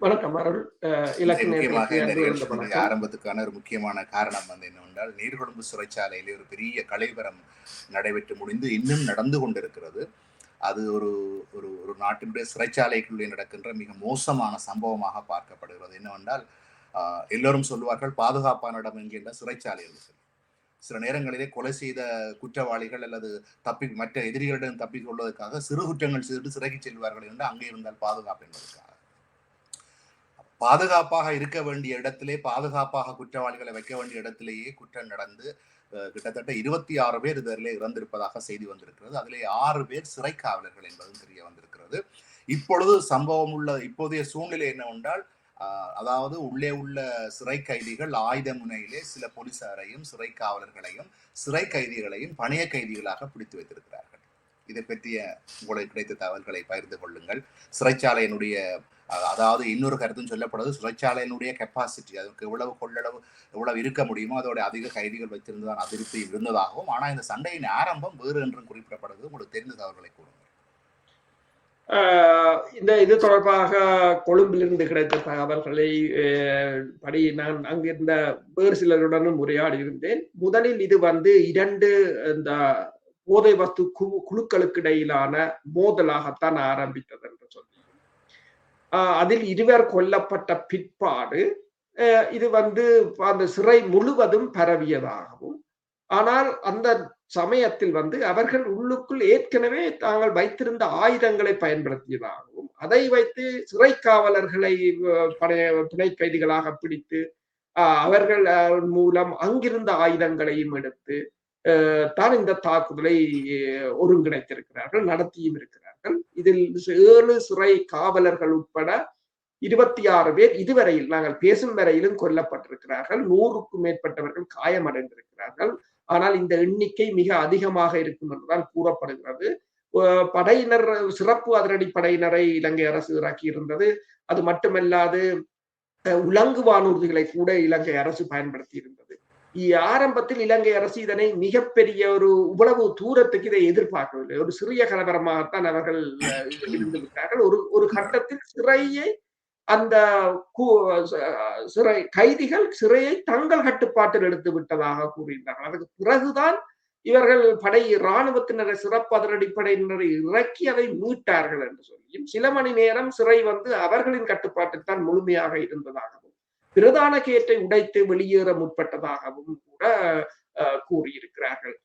வணக்கம் அருள். இலக்கு முக்கியமாக நேர்களுக்கு இந்த அன்பு கலந்த நிகழ்ச்சியினுடைய வணக்கம். ஆரம்பத்துக்கான ஒரு முக்கியமான காரணம் என்னவென்றால், நீர்கொழும்பு சிறைச்சாலையிலே ஒரு பெரிய கலவரம் நடைபெற்று முடிந்து இன்னும் நடந்து கொண்டிருக்கிறது. அது ஒரு ஒரு ஒரு நாட்டினுடைய சிறைச்சாலைகளிலே நடக்கின்ற மிக மோசமான சம்பவமாக பார்க்கப்படுகிறது. என்னவென்றால், எல்லோரும் சொல்லுவார்கள் பாதுகாப்பான இடம் என்கின்ற சிறைச்சாலை என்று சொல்லி. சில நேரங்களிலே கொலை செய்த குற்றவாளிகள் அல்லது மற்ற எதிரிகளிடம் தப்பிக் கொள்வதற்காக சிறு குற்றங்கள் செய்துவிட்டு சிறைக்கு செல்வார்கள் என்று அங்கே இருந்தால் பாதுகாப்பு என்பதற்காக. பாதுகாப்பாக இருக்க வேண்டிய இடத்திலே, பாதுகாப்பாக குற்றவாளிகளை வைக்க வேண்டிய இடத்திலேயே குற்றம் நடந்து கிட்டத்தட்ட 26 பேர் இதிலே இறந்திருப்பதாக செய்தி வந்திருக்கிறது. அதிலே 6 பேர் சிறை காவலர்கள் என்பதும் தெரிய வந்திருக்கிறது. இப்பொழுது இப்போதைய சூழ்நிலை என்னவென்றால், அதாவது உள்ளே உள்ள சிறை கைதிகள் ஆயுத முனையிலே சில போலீசாரையும் சிறை காவலர்களையும் சிறை கைதிகளையும் பணைய கைதிகளாக பிடித்து வைத்திருக்கிறார்கள். இதை பற்றிய உங்களுக்கு கிடைத்த தகவல்களை பகிர்ந்து கொள்ளுங்கள். சிறைச்சாலையினுடைய அதாவது இன்னொரு கருத்தும் சொல்லப்படுது, சிறைச்சாலையினுடைய கெப்பாசிட்டி, அதுக்கு எவ்வளவு இருக்க முடியுமோ அதோட அதிக கைதிகள் வைத்திருந்ததான் அதிருப்தி இருந்ததாகவும், ஆனால் இந்த சண்டையின் ஆரம்பம் வேறு என்றும் குறிப்பிடப்படுது. உங்களுக்கு தெரிந்த தகவல்களை கூறுங்கள். இது தொடர்பாக கொழும்பிலிருந்து கிடைத்த தகவல்களை படி நான் அங்கிருந்த வேறு சிலருடனும் உரையாடி இருந்தேன். முதலில் இது 2 இந்த போதை வஸ்து குழுக்களுக்கு இடையிலான மோதலாகத்தான் ஆரம்பித்தது என்று சொல்லி, அதில் 2 கொல்லப்பட்ட பிற்பாடு இது அந்த சிறை முழுவதும் பரவியதாகவும், ஆனால் அந்த சமயத்தில் அவர்கள் உள்ளுக்குள் ஏற்கனவே தாங்கள் வைத்திருந்த ஆயுதங்களை பயன்படுத்தியதாகவும், அதை வைத்து சிறை காவலர்களை பிணை கைதிகளாக பிடித்து அவர்கள் மூலம் அங்கிருந்த ஆயுதங்களையும் எடுத்து தான் இந்த தாக்குதலை ஒருங்கிணைத்திருக்கிறார்கள், நடத்தியும் இருக்கிறார்கள். இதில் 7 சிறை காவலர்கள் உட்பட 26 பேர் இதுவரையில் நாங்கள் பேசும் வரையிலும் கொல்லப்பட்டிருக்கிறார்கள். 100க்கும் மேற்பட்டவர்கள் காயமடைந்திருக்கிறார்கள். ஆனால் இந்த எண்ணிக்கை மிக அதிகமாக இருக்கும் என்றுதான் கூறப்படுகிறது. படையினர், சிறப்பு அதிரடி படையினரை இலங்கை அரசு இறக்கியிருந்தது. அது மட்டுமல்லாது உலங்கு வானூர்திகளை கூட இலங்கை அரசு பயன்படுத்தி இருந்தது. ஆரம்பத்தில் இலங்கை அரசு இதனை மிகப்பெரிய இவ்வளவு தூரத்துக்கு இதை எதிர்பார்க்கவில்லை. ஒரு சிறிய கலவரமாகத்தான் அவர்கள் இருந்து விட்டார்கள். ஒரு கட்டத்தில் சிறையை அந்த சிறை கைதிகள் சிறையை தங்கள் கட்டுப்பாட்டில் எடுத்து விட்டதாக கூறியிருந்தார்கள். அதுக்கு பிறகுதான் இவர்கள் இராணுவத்தினரை, சிறப்பு அதிரடிப்படையினரை இறக்கி அதை மீட்டார்கள் என்று சொல்லியும், சில மணி நேரம் சிறை அவர்களின் கட்டுப்பாட்டில் தான் முழுமையாக இருந்ததாகவும், பிரதான கேட்டை உடைத்து வெளியேற முற்பட்டதாகவும் கூட கூறியிருக்கிறார்கள்.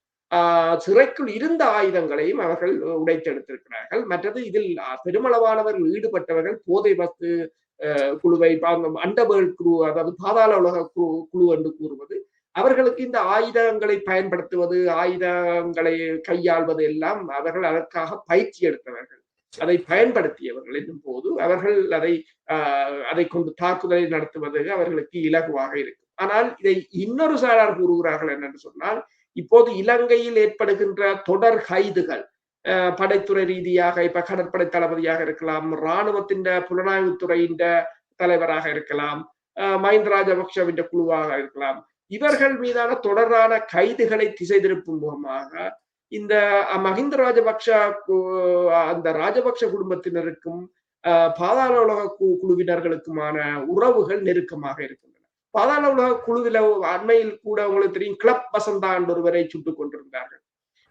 சிறைக்குள் இருந்த ஆயுதங்களையும் அவர்கள் உடைத்தெடுத்திருக்கிறார்கள். மற்றது இதில் பெருமளவானவர்கள் ஈடுபட்டவர்கள் போதை வஸ்து குழுவை, அண்டர்வேர்ல்ட் குழு, அதாவது பாதாள உலக குழு என்று கூறுவது, அவர்களுக்கு இந்த ஆயுதங்களை பயன்படுத்துவது, ஆயுதங்களை கையாள்வது எல்லாம் அவர்கள் அதற்காக பயிற்சி எடுத்தவர்கள், அதை பயன்படுத்தியவர்கள் என்னும் போது அவர்கள் அதை கொண்டு தாக்குதலை நடத்துவது அவர்களுக்கு இலகுவாக இருக்கும். ஆனால் இதை இன்னொரு சாரார் கூறுகிறார்கள் என்னென்று சொன்னால், இப்போது இலங்கையில் ஏற்படுகின்ற தொடர் கைதுகள், படைத்துறை ரீதியாக, இப்ப கடற்படை தளபதியாக இருக்கலாம், இராணுவத்தின் புலனாய்வுத்துறையின் தலைவராக இருக்கலாம், மஹிந்த ராஜபக்ஷவின் குழுவாக இருக்கலாம், இவர்கள் மீதான தொடரான கைதுகளை திசை திருப்பும் முகமாக இந்த மஹிந்த ராஜபக்ஷ அந்த ராஜபக்ஷ குடும்பத்தினருக்கும் பாதாள உலக குழுவினர்களுக்குமான உறவுகள் நெருக்கமாக இருக்கின்றன. பாதாள உலக குழுவில அண்மையில் கூட உங்களுக்கு தெரியும், கிளப் வசந்தா ஒருவரை சுட்டுக் கொண்டிருந்தார்கள்.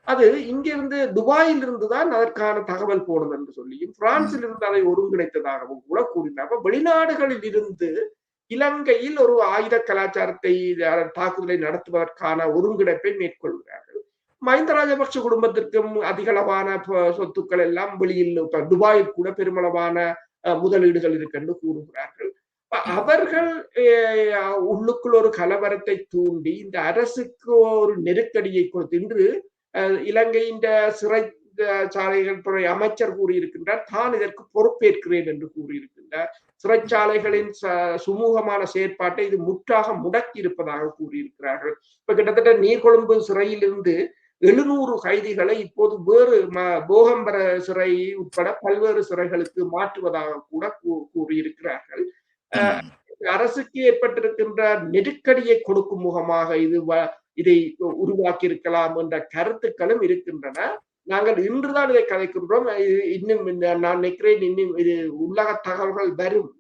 அது இங்கிருந்து துபாயில் இருந்துதான் அதற்கான தகவல் போனது என்று சொல்லியும், பிரான்சில் இருந்து அதை ஒருங்கிணைத்ததாகவும் கூட கூறினார்கள். வெளிநாடுகளில் இருந்து இலங்கையில் ஒரு ஆயுத கலாச்சாரத்தை, தாக்குதலை நடத்துவதற்கான ஒருங்கிணைப்பை மேற்கொள்கிறார்கள். மஹிந்த ராஜபக்ஷ குடும்பத்திற்கும் அதிகளவான சொத்துக்கள் எல்லாம் வெளியில், துபாயில் கூட பெருமளவான முதலீடுகள் இருக்கு என்று கூறுகிறார்கள். அவர்கள் உள்ளுக்குள் ஒரு கலவரத்தை தூண்டி இந்த அரசுக்கு ஒரு நெருக்கடியை கொடுத்து, இன்று இலங்கையின் சிறை சாலைகள் துறை அமைச்சர் கூறியிருக்கின்றார், தான் இதற்கு பொறுப்பேற்கிறேன் என்று கூறியிருக்கின்றார். சிறைச்சாலைகளின் சுமூகமான செயற்பாட்டை இது முற்றாக முடக்கி இருப்பதாக கூறியிருக்கிறார்கள். இப்ப கிட்டத்தட்ட நீர்கொழும்பு சிறையிலிருந்து 700 கைதிகளை இப்போது வேறு போகம்பர சிறை உட்பட பல்வேறு சிறைகளுக்கு மாற்றுவதாக கூட கூறியிருக்கிறார்கள். அரசுக்கு ஏற்பட்டிருக்கின்ற நெருக்கடியை கொடுக்கும் முகமாக இதை உருவாக்கி இருக்கலாம் என்ற கருத்துக்களும் இருக்கின்றன. நாங்கள் இன்றுதான் இதை கதைக்கின்றோம். இன்னும் நான் நினைக்கிறேன் இன்னும் இது உள்ளக தகவல்கள் வரும்.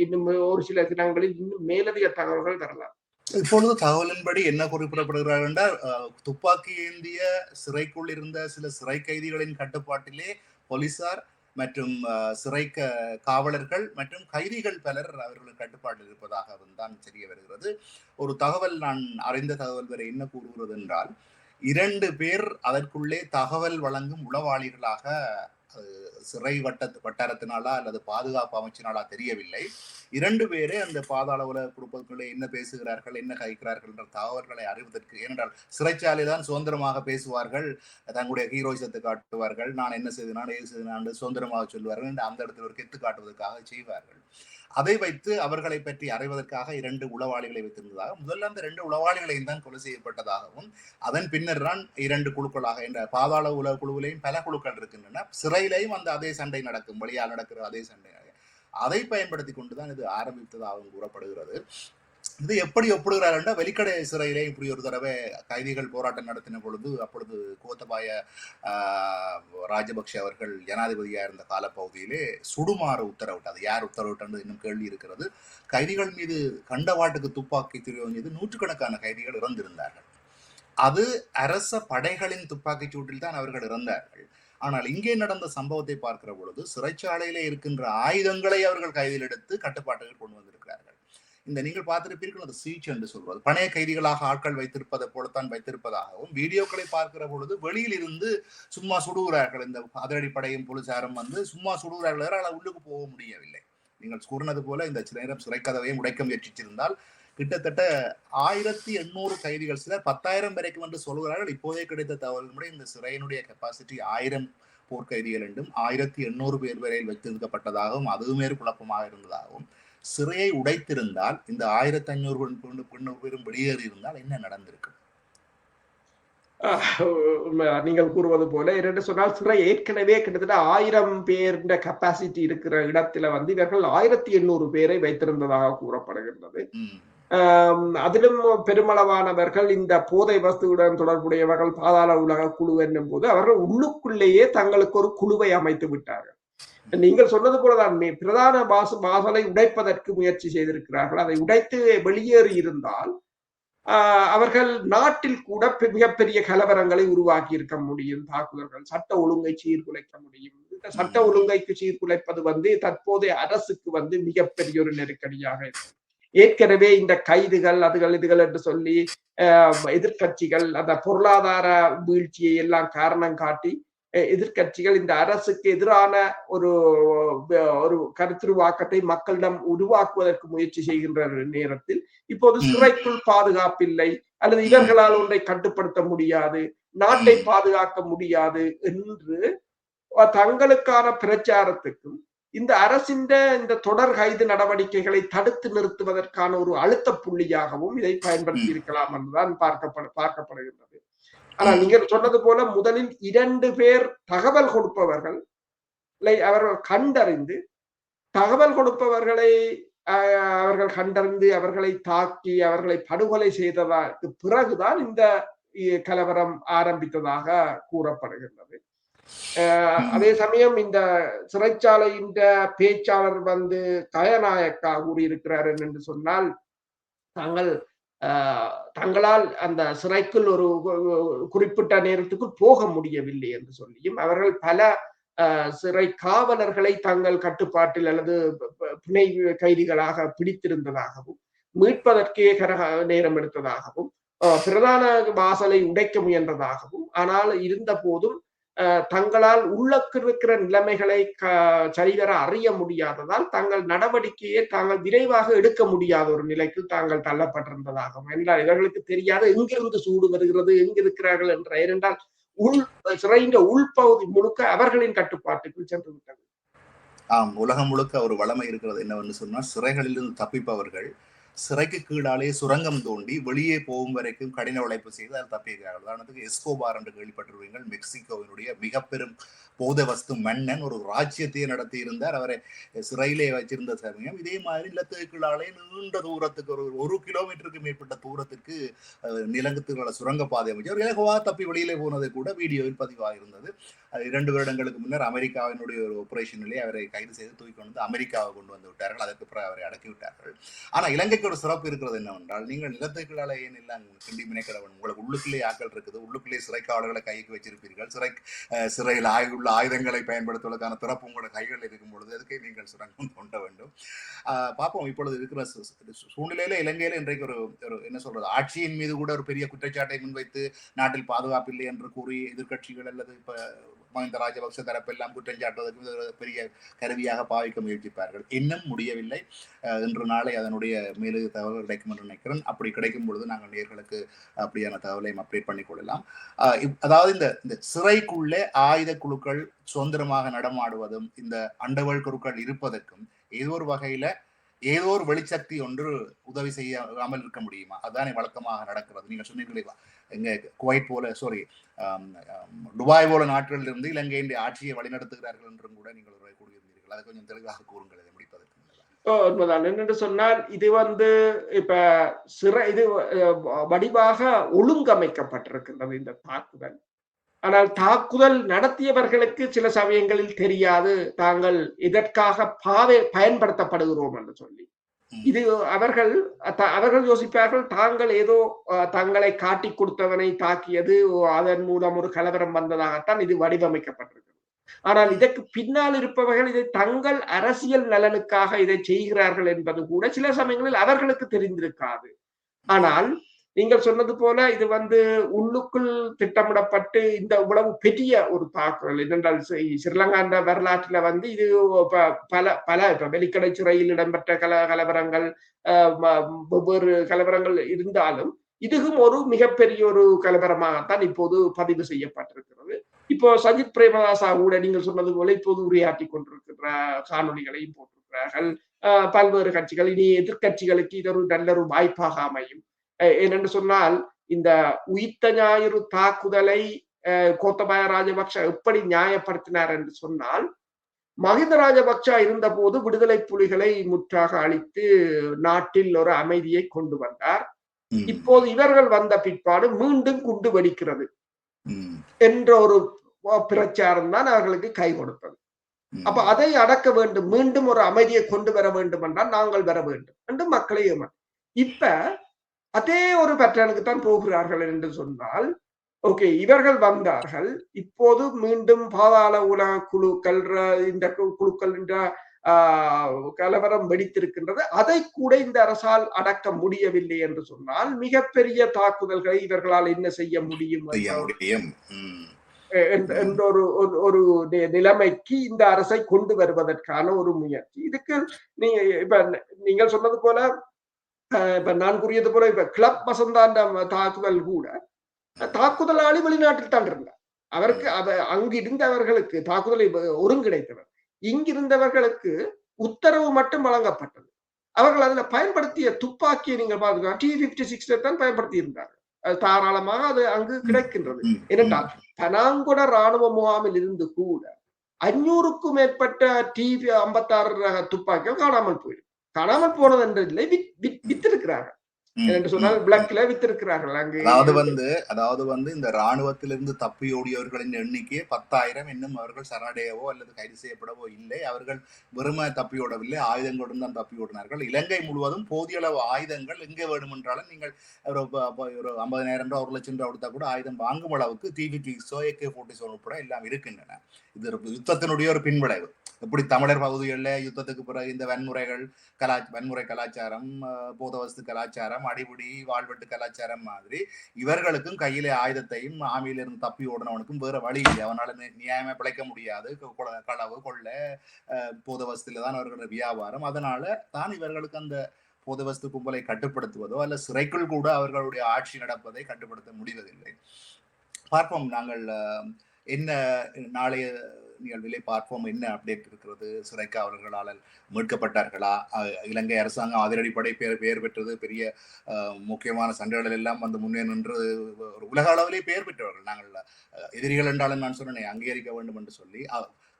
இன்னும் ஒரு சில தினங்களில் இன்னும் மேலதிக தகவல்கள் வரலாம். இப்பொழுது தகவலின்படி என்ன குறிப்பிடப்படுகிறார் என்றால் துப்பாக்கி ஏந்திய சிறைக்குள் இருந்த சில சிறை கைதிகளின் கட்டுப்பாட்டிலே போலீசார் மற்றும் சிறை காவலர்கள் மற்றும் கைதிகள் பலர் அவர்கள் கட்டுப்பாட்டில் இருப்பதாகவும் தான் தெரிய வருகிறது. ஒரு தகவல் நான் அறிந்த தகவல் வரை என்ன கூறுகிறது என்றால் 2 பேர் அதற்குள்ளே தகவல் வழங்கும் உளவாளிகளாக சிறை வட்டாரத்தினாலா அல்லது பாதுகாப்பு அமைச்சினாலா தெரியவில்லை. 2 பேரே அந்த பாதாள உலக குடும்பத்துக்குள்ளே என்ன பேசுகிறார்கள், என்ன கழிக்கிறார்கள் என்ற தகவல்களை அறிவதற்கு, ஏனென்றால் சிறைச்சாலைதான் சுதந்திரமாக பேசுவார்கள், தங்களுடைய ஹீரோயிசத்தை காட்டுவார்கள், நான் என்ன செய்தேன் ஏது செய்தேன் சுதந்திரமாக சொல்வார்கள், அந்த இடத்துல ஒரு கெத்து காட்டுவதற்காக செய்வார்கள். அதை வைத்து அவர்களை பற்றி அறிவதற்காக 2 உளவாளிகளை வைத்திருந்ததாக, முதல்ல அந்த 2 உளவாளிகளையும் தான் கொலை செய்யப்பட்டதாகவும், அதன் பின்னர் தான் 2 குழுக்களாக என்ற பாதாள உலக குழுவிலையும் பல குழுக்கள் இருக்கின்றன. சிறையிலையும் அந்த அதே சண்டை நடக்கும், வழியால் நடக்கிற அதே சண்டை, அதை பயன்படுத்தி கொண்டுதான் இது ஆரம்பித்ததாகவும் கூறப்படுகிறது. இது எப்படி ஒப்பிடுகிறார் என்றால், வெளிக்கடை சிறையிலே இப்படி ஒரு தடவை கைதிகள் போராட்டம் நடத்தின பொழுது, அப்பொழுது கோத்தபாய ராஜபக்ஷ அவர்கள் ஜனாதிபதியாக இருந்த காலப்பகுதியிலே சுடுமாறு உத்தரவிட்டது. யார் உத்தரவிட்டது இன்னும் கேள்வி இருக்கிறது. கைதிகள் மீது கண்டவாட்டுக்கு துப்பாக்கி பிரயோகித்தது, நூற்றுக்கணக்கான கைதிகள் இறந்திருந்தார்கள். அது அரச படைகளின் துப்பாக்கி சூட்டில் தான் அவர்கள் இறந்தார்கள். ஆனால் இங்கே நடந்த சம்பவத்தை பார்க்கிற பொழுது சிறைச்சாலையிலே இருக்கின்ற ஆயுதங்களை அவர்கள் கைதில் எடுத்து கட்டுப்பாட்டுகள் கொண்டு வந்திருக்கிறார்கள். இந்த நீங்கள் பார்த்திருப்பீர்கள், அது சீச் என்று சொல்வது, பணைய கைதிகளாக ஆட்கள் வைத்திருப்பதை போலத்தான் வைத்திருப்பதாகவும், வீடியோக்களை பார்க்கிற பொழுது வெளியில் இருந்து சும்மா சுடுகிறார்கள். இந்த அதிரடிப்படையும் போலீசாரும் வந்து சும்மா சுடுகிறார்கள், ஆனால் உள்ளுக்கு போக முடியவில்லை. நீங்கள் கூறினது போல இந்த சில நேரம் சிறைக்கதவையும் உடைக்க முயற்சிச்சிருந்தால் கிட்டத்தட்ட 1800 கைதிகள், சிலர் 10,000 வரைக்கும் என்று சொல்கிறார்கள். இப்போதே கிடைத்த தகவல்களுடைய இந்த சிறையினுடைய கெப்பாசிட்டி 1000 போர்க்கைதிகள் என்றும் 1800 பேர் வரையில் வைத்திருக்கப்பட்டதாகவும், அதுவுமே குழப்பமாக இருந்ததாகவும், சிறையை உடைத்திருந்தால் இந்த 1500 பேரும் வெளியேறி இருந்தால் என்ன நடந்திருக்கு? நீங்கள் கூறுவது போல இரண்டு சொன்னால், சிறை ஏற்கனவே கிட்டத்தட்ட 1000 பேர் கெப்பாசிட்டி இருக்கிற இடத்துல வந்து இவர்கள் 1800 பேரை வைத்திருந்ததாக கூறப்படுகின்றது. அதிலும் பெருமளவானவர்கள் இந்த போதை வஸ்துவுடன் தொடர்புடையவர்கள் பாதாள உலக குழு என்னும் போது அவர்கள் உள்ளுக்குள்ளேயே தங்களுக்கு ஒரு குழுவை அமைத்து விட்டார்கள். நீங்கள் சொன்னது போலதான் பிரதான வாசலை உடைப்பதற்கு முயற்சி செய்திருக்கிறார்கள். அதை உடைத்து வெளியேறி இருந்தால் அவர்கள் நாட்டில் கூட மிகப்பெரிய கலவரங்களை உருவாக்கி இருக்க முடியும். தாக்குதல்கள், சட்ட ஒழுங்கை சீர்குலைக்க முடியும். இந்த சட்ட ஒழுங்கைக்கு சீர்குலைப்பது வந்து தற்போதைய அரசுக்கு வந்து மிகப்பெரிய ஒரு நெருக்கடியாக இருக்கும். ஏற்கனவே இந்த கைதுகள் அதுகள் இதுகள் என்று சொல்லி எதிர்கட்சிகள் அந்த பொருளாதார வீழ்ச்சியை எல்லாம் காரணம் காட்டி எதிர்கட்சிகள் இந்த அரசுக்கு எதிரான ஒரு கருத்துருவாக்கத்தை மக்களிடம் உருவாக்குவதற்கு முயற்சி செய்கின்ற நேரத்தில் இப்போது சிறைக்குள் பாதுகாப்பில்லை, அல்லது இவர்களால் ஒன்றை கட்டுப்படுத்த முடியாது, நாட்டை பாதுகாக்க முடியாது என்று தங்களுக்கான பிரச்சாரத்துக்கும் இந்த அரசின் இந்த தொடர் கைது நடவடிக்கைகளை தடுத்து நிறுத்துவதற்கான ஒரு அழுத்த புள்ளியாகவும் இதை பயன்படுத்தி இருக்கலாம் என்றுதான் பார்க்கப்படுகின்றது. ஆனால் நீங்கள் சொன்னது போல முதலில் 2 பேர் தகவல் கொடுப்பவர்கள் அவர்கள் கண்டறிந்து, தகவல் கொடுப்பவர்களை அவர்கள் கண்டறிந்து அவர்களை தாக்கி அவர்களை படுகொலை செய்ததற்கு பிறகுதான் இந்த கலவரம் ஆரம்பித்ததாக கூறப்படுகின்றது. அதே சமயம் இந்த சிறைச்சாலையின் பேச்சாளர் வந்து கயநாயக்கா கூறியிருக்கிறார் என்று சொன்னால், தங்களால் அந்த சிறைக்குள் ஒரு குறிப்பிட்ட நேரத்துக்குள் போக முடியவில்லை என்று சொல்லியும், அவர்கள் பல சிறை காவலர்களை தங்கள் கட்டுப்பாட்டில் அல்லது பிணை கைதிகளாக பிடித்திருந்ததாகவும், மீட்பதற்கே நேரம் எடுத்ததாகவும், பிரதான வாசலை உடைக்க முயன்றதாகவும், ஆனால் இருந்த போதும் தங்களால் உள்ளிருக்கிற நிலைமைகளை சரிவர அறிய முடியாததால் தங்கள் நடவடிக்கையை தாங்கள் விரைவாக எடுக்க முடியாத ஒரு நிலைக்கு தாங்கள் தள்ளப்பட்டிருந்ததாகவும், என்றால் இவர்களுக்கு தெரியாத எங்கிருந்து சூடு வருகிறது, எங்கிருக்கிறார்கள் என்ற, ஏனென்றால் சிறையின் உள்பகுதி முழுக்க அவர்களின் கட்டுப்பாட்டுக்குள் சென்று விட்டது. உலகம் முழுக்க ஒரு வளமை இருக்கிறது என்னவென்று சொன்னால், சிறைகளிலிருந்து தப்பிப்பவர்கள் சிறைக்கு கீழாலே சுரங்கம் தோண்டி வெளியே போகும் வரைக்கும் கடின உழைப்பு செய்து அதில் தப்பியிருக்கிறார்கள். உதாரணத்துக்கு எஸ்கோபார் என்று கேள்விப்பட்டிருவீங்கள். மெக்சிகோவினுடைய மிக பெரும் போத வஸ்து மன்னன், ஒரு ராஜ்யத்தையே நடத்தி இருந்தார். அவரை சிறையிலே வச்சிருந்த சமயம் இதே மாதிரி நிலத்துக்குள்ளாலே நீண்ட தூரத்துக்கு ஒரு கிலோமீட்டருக்கு மேற்பட்ட தூரத்துக்கு நிலங்கத்துக்குள்ள சுரங்கப்பாதை அமைச்சு அவர் இலகுவாக தப்பி வெளியிலே போனது கூட வீடியோவில் பதிவாக இருந்தது. 2 வருடங்களுக்கு முன்னர் அமெரிக்காவினுடைய ஒரு ஆபரேஷனிலே அவரை கைது செய்து தூக்கி கொண்டு வந்து அமெரிக்காவை கொண்டு வந்து விட்டார்கள். அதற்கு பிறகு அவரை அடக்கி விட்டார்கள். ஆனா இலங்கைக்கு ஒரு சிறப்பு இருக்கிறது என்னவென்றால், நீங்கள் நிலத்துக்குள்ளால ஏன் எல்லாம் கிண்டி மினைக்கிடவன், உங்களுக்கு உள்ளுக்குள்ளே ஆக்கள் இருக்குது, உள்ளுக்குள்ளே சிறை காவலர்களை கைக்கு வச்சிருப்பீர்கள், சிறையில் உள்ள ஆயுதங்களை பயன்படுத்துவதற்கான திறப்பு உங்களோட கைகள் இருக்கும் பொழுது அதுக்கே நீங்கள் சுரங்கம் தோண்ட வேண்டும். பார்ப்போம். இப்பொழுது இருக்கிற சூழ்நிலையில இலங்கையில இன்றைக்கு ஒரு என்ன சொல்றது, ஆட்சியின் மீது கூட ஒரு பெரிய குற்றச்சாட்டை முன்வைத்து நாட்டில் பாதுகாப்பு இல்லை என்று கூறி எதிர்கட்சிகள் அல்லது இப்ப மஹிந்த ராஜபக்ச தரப்பெல்லாம் குற்றம் சாட்டுவதற்கு பெரிய கருவியாக பாவிக்க முயற்சிப்பார்கள். இன்னும் முடியவில்லை. இன்று நாளை அதனுடைய மேலு தகவல் கிடைக்கும் என்று நினைக்கிறேன். அப்படி கிடைக்கும் பொழுது நாங்கள் நேர்களுக்கு அப்படியான தகவலையும் அப்டேட் பண்ணிக் கொள்ளலாம். அதாவது இந்த சிறைக்குள்ளே ஆயுத குழுக்கள் சுதந்திரமாக நடமாடுவதும் இந்த அண்டவள் குழுக்கள் இருப்பதற்கும் ஏதோ ஒரு வகையில ஏதோ ஒரு வெளிச்சக்தி ஒன்று உதவி செய்யாமல் இருக்க முடியுமா? அதுதானே வழக்கமாக நடக்கிறது. நீங்க சொன்னீங்களே, எங்க குவைட் போல துபாய் போல நாட்களில் இருந்து இலங்கையின் ஆட்சியை வழிநடத்துகிறார்கள் என்றும் கூட நீங்கள் கூறியிருந்தீர்கள். அதை கொஞ்சம் தெளிவாக கூறுங்கள் இதை முடிப்பதற்கு. உண்மைதான். என்னென்று சொன்னால், இது இப்ப இது வடிவாக ஒழுங்கமைக்கப்பட்டிருக்கின்றது இந்த தாக்குதல். ஆனால் தாக்குதல் நடத்தியவர்களுக்கு சில சமயங்களில் தெரியாது தாங்கள் இதற்காக பயன்படுத்தப்படுகிறோம் என்று சொல்லி. இது அவர்கள் யோசிப்பார்கள், தாங்கள் ஏதோ தங்களை காட்டி கொடுத்தவனை தாக்கியது, அதன் மூலம் ஒரு கலவரம் வந்ததாகத்தான் இது வடிவமைக்கப்பட்டிருக்கிறது. ஆனால் இதற்கு பின்னால் இருப்பவர்கள் இதை தங்கள் அரசியல் நலனுக்காக இதை செய்கிறார்கள் என்பது கூட சில சமயங்களில் அவர்களுக்கு தெரிந்திருக்காது. ஆனால் நீங்கள் சொன்னது போல இது உள்ளுக்குள் திட்டமிடப்பட்டு இந்த உளவு பெரிய ஒரு தாக்குதல். என்னென்றால் ஸ்ரீலங்கா வரலாற்றில் இது பல வெளிக்கடை சிறையில் இடம்பெற்ற கலவரங்கள், வெவ்வேறு கலவரங்கள் இருந்தாலும் இதுவும் ஒரு மிகப்பெரிய ஒரு கலவரமாகத்தான் இப்போது பதிவு செய்யப்பட்டிருக்கிறது. இப்போ சஜித் பிரேமதாசா கூட நீங்கள் சொன்னது போல இப்போது உரையாற்றி கொண்டிருக்கிற காணொலிகளையும் போட்டிருக்கிறார்கள். பல்வேறு கட்சிகள், இனி எதிர்கட்சிகளுக்கு இது ஒரு நல்ல ஒரு வாய்ப்பாக அமையும். ஏனென்று சொன்னால், இந்த உயிர்த்த ஞாயிறு தாக்குதலை கோத்தபாய ராஜபக்ஷ எப்படி நியாயப்படுத்தினார் என்று சொன்னால், மஹிந்த ராஜபக்ஷ இருந்த போது விடுதலை புலிகளை முற்றாக அழித்து நாட்டில் ஒரு அமைதியை கொண்டு வந்தார். இப்போது இவர்கள் வந்த பிற்பாடு மீண்டும் குண்டு வெடிக்கிறது என்ற ஒரு பிரச்சாரம் தான் அவர்களுக்கு கை கொடுத்தது. அப்ப அதை அடக்க வேண்டும், மீண்டும் ஒரு அமைதியை கொண்டு வர வேண்டும் என்றால் நாங்கள் வர வேண்டும் என்று மக்களை இப்ப அதே ஒரு பேட்டர்னுக்கு தான் போகிறார்கள் என்று சொன்னால், ஓகே, இவர்கள் வந்தார்கள், இப்போது மீண்டும் பாதாள உலக குழுக்கள், இந்த குழுக்கள் என்ற கலவரம் வெடித்திருக்கின்றது, அதை கூட இந்த அரசால் அடக்க முடியவில்லை என்று சொன்னால் மிகப்பெரிய தாக்குதல்களை இவர்களால் என்ன செய்ய முடியும் என்ற ஒரு நிலைமைக்கு இந்த அரசை கொண்டு வருவதற்கான ஒரு முயற்சி. இதுக்கு நீங்கள் சொன்னது போல, இப்ப நான் கூறியது போல, இப்ப கிளப் வசந்தாண்ட தாக்குதல் கூட தாக்குதலாளி வெளிநாட்டில் தான் இருந்தார். அவருக்கு அங்கிருந்தவர்களுக்கு தாக்குதலை ஒருங்கிணைத்தவர், இங்கிருந்தவர்களுக்கு உத்தரவு மட்டும் வழங்கப்பட்டது. அவர்கள் அதுல பயன்படுத்திய துப்பாக்கியை நீங்கள் பாத்துக்கலாம், T56 தான் பயன்படுத்தி இருந்தார்கள். தாராளமாக அது அங்கு கிடைக்கின்றது. ஏனென்றால் பனாங்குட ராணுவ முகாமில் இருந்து கூட 500க்கும் மேற்பட்ட T56 துப்பாக்கிகள் காணாமல் போயிடும். காணாமல் போனது என்று இல்லை, வித்திருக்கிறார்கள் என்று சொன்னால் பிளாக்ல வித்திருக்கிறார்கள். அதாவது இந்த ராணுவத்திலிருந்து தப்பியோடியவர்களின் எண்ணிக்கையே 10,000. இன்னும் அவர்கள் சரணடையவோ அல்லது கைது செய்யப்படவோ இல்லை. அவர்கள் வெறுமை தப்பியோடவில்லை, ஆயுதங்களுடன் தான் தப்பியோடினார்கள். இலங்கை முழுவதும் போதிய அளவு ஆயுதங்கள் எங்கே வேணுமென்றாலும் நீங்கள் ஒரு 50,000 ரூபா 1,00,000 ரூபா கொடுத்தா கூட ஆயுதம் வாங்கும் அளவுக்கு T56 AK-47 உட்பட எல்லாம் இருக்கின்றன. இது யுத்தத்தினுடைய ஒரு பின்விளைவு. எப்படி தமிழர் பகுதிகளில் யுத்தத்துக்கு பிறகு இந்த வன்முறை கலாச்சாரம், போதவஸ்து கலாச்சாரம், அடிபுடி வாழ்வெட்டு கலாச்சாரம் மாதிரி இவர்களுக்கும் கையிலே ஆயுதத்தையும் ஆமியிலிருந்து தப்பி ஓடினவனுக்கும் வேற வழி இல்லை. அவனால நியாயமா பிழைக்க முடியாது. களவு கொள்ள போதவஸ்தில தான் அவர்களோட வியாபாரம். அதனால தான் இவர்களுக்கு அந்த போதவஸ்து கும்பலை கட்டுப்படுத்துவதோ அல்ல சிறைக்குள் கூட அவர்களுடைய ஆட்சி நடப்பதை கட்டுப்படுத்த முடிவதில்லை. பார்ப்போம் நாங்கள் என்ன நாளைய நிகழ்விலே பார்ப்போம் என்ன அப்டேட் இருக்கிறது. சிறைக்காவலர்களால் மீட்கப்பட்டார்களா? இலங்கை அரசாங்கம் அதிரடிப்படை பெயர் பெற்றது. பெரிய முக்கியமான சண்டைகள் எல்லாம் வந்து முன்னே நின்று ஒரு உலக அளவிலே பெயர் பெற்றவர்கள். நாங்கள் எதிரிகள் என்றாலும் நான் சொன்னேன் அங்கீகரிக்க வேண்டும் என்று சொல்லி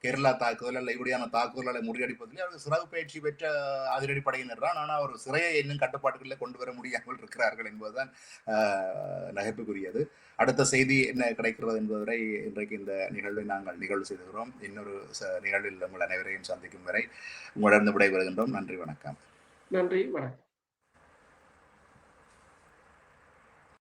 கேரளா தாக்குதல் அல்ல இப்படியான தாக்குதல்களை முறியடிப்பதில் அவர் சிறகு பயிற்சி பெற்ற அதிரடிப்படையினர் தான். ஆனால் அவர் சிறையை இன்னும் கட்டுப்பாட்டுகளில் கொண்டு வர முடியாமல் இருக்கிறார்கள் என்பதுதான் நகைப்புக்குரியது. அடுத்த செய்தி என்ன கிடைக்கிறது என்பவரை இன்றைக்கு இந்த நிகழ்வை நாங்கள் நிகழ்வு செய்துகிறோம். இன்னொரு நிகழ்வில் உங்கள் அனைவரையும் சந்திக்கும் வரை உங்களிடம் விடைபெறுகின்றோம். நன்றி, வணக்கம். நன்றி, வணக்கம்.